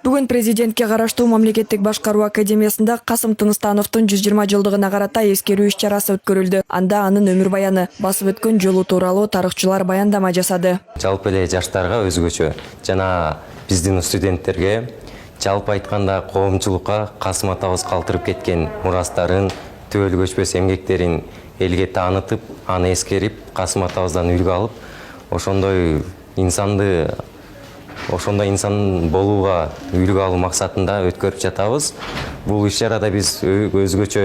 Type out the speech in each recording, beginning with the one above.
Бүгүн президентке караштуу мамлекеттик башкаруу академиясында Касым Тыныстановдун 120 жылдыгына карата эскерүү иш-чарасы өткөрүлдү. Анда анын өмүр баяны, басып өткөн жолу тууралуу тарыхчылар баяндама жасады. Жалпы эле жаштарга өзгөчө жана биздин студенттерге жалпы айтканда коомчулукка Касым атабыз калтырып кеткен мурастарын, төбөлүк өчпөс эмгектерин элге таанытып, аны эскерип, Касым атабыздан үлгү алып, ошондой инсан болууга үлгү алуу максатында өткөрүп жатабыз. Бул иш-чарада биз өзгөчө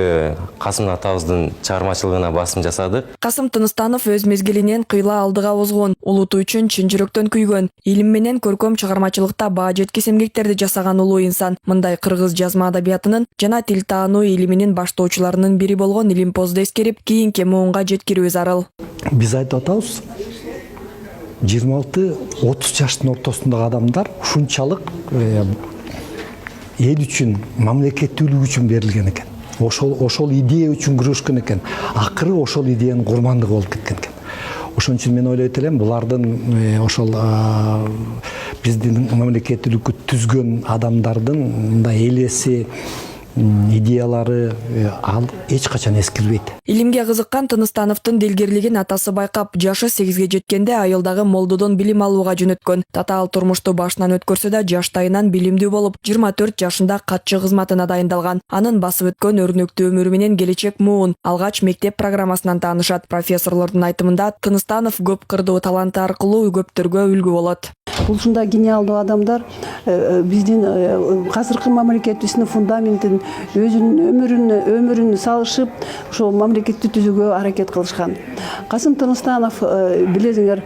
Касым атабыздын чыгармачылыгына басым жасадык. Касым Тыныстанов өз мезгилинен кыйла алдыга озгон, улуту үчүн чын жүрөктөн күйгөн, илим менен көркөм чыгармачылыкта баа жеткис эмгектерди жасаган улуу инсан. Мындай кыргыз жазма адабиятынын жана тил таануу илиминин баштоочуларынын бири болгон Илимпозду эскерип, кийинки муунга жеткирүү зарыл. Биз айтып атабыз, 26-30 жаштын ортосундагы адамдар ушунчалык эл үчүн, мамлекеттүүлүк үчүн берилген экен. Ошол идея үчүн күрөшкөн экен. Акыры ошол идеянын курмандыгы болуп кеткен экен. Ошон үчүн мен ойлойт элем, булардын ошол биздин мамлекеттүүлүккө түзгөн адамдардын мындай элеси, идеялары ал эч качан эскирбейт. Илимге кызыккан Тыныстановдун дилгерлигин атасы байкап, жашы 8ге жеткенде айылдагы молдодон билим алууга жөнөткөн. Татаал турмушту башынан өткөрсө да жаштайынан билимдүү болуп, 24 жашында катчы кызматына дайындалган. Анын басып өткөн өрнөктүү өмүрү менен келечек муун алгач мектеп программасынан таанышат. Профессорлордун айтымында Тыныстанов көп кырдуу таланты аркылуу көптөргө үлгү болот. Бул ушундай гениалдуу адамдар биздин азыркы мамлекетибиздин фундаментин, өзүнүн өмүрүн салышып, ошол мамлекетти түзүүгө аракет кылышкан. Касым Тыныстанов, билесиңер,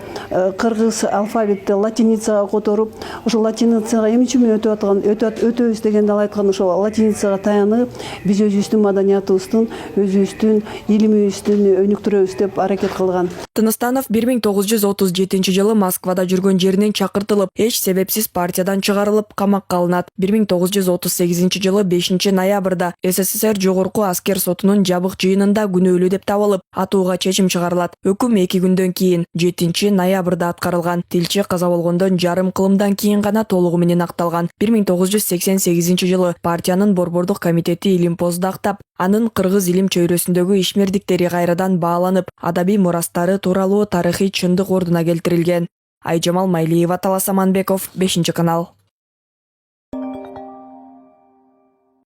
кыргыз алфавитти латиницага которуп, ошол латиницага эмне үчүн өтөбүз дегенде ал айткан, ошол латиницага таянып, биз өзүбүздүн маданиятыбыздын, өзүбүздүн илимибиздин өнүктүрөбүз деп аракет кылган. Тыныстанов 1937 жылы Москвада жүргөн жеринен чакыртылып, эч себепсиз партиядан чыгарылып, камакка алынат. 1938 жылы 5 ноябрда СССР жогорку аскер сотунун жабык жыйынында күнөөлүү деп табылып, атууга чечим чыгарылат. Өкүм 2 күндөн кийин 7 ноябрда аткарылган. Тилчи каза болгондон жарым кылымдан кийин гана толугу менен акталган. 1988 жылы партиянын борбордук комитети Илимпозду актап, анын кыргыз илим чөйрөсүндөгү ишмердиктери кайрадан бааланып, адабий мурастары тууралуу тарыхый чындык ордуна келтирилген. Айжамал Майлиева, Талас Аманбеков, 5 канал.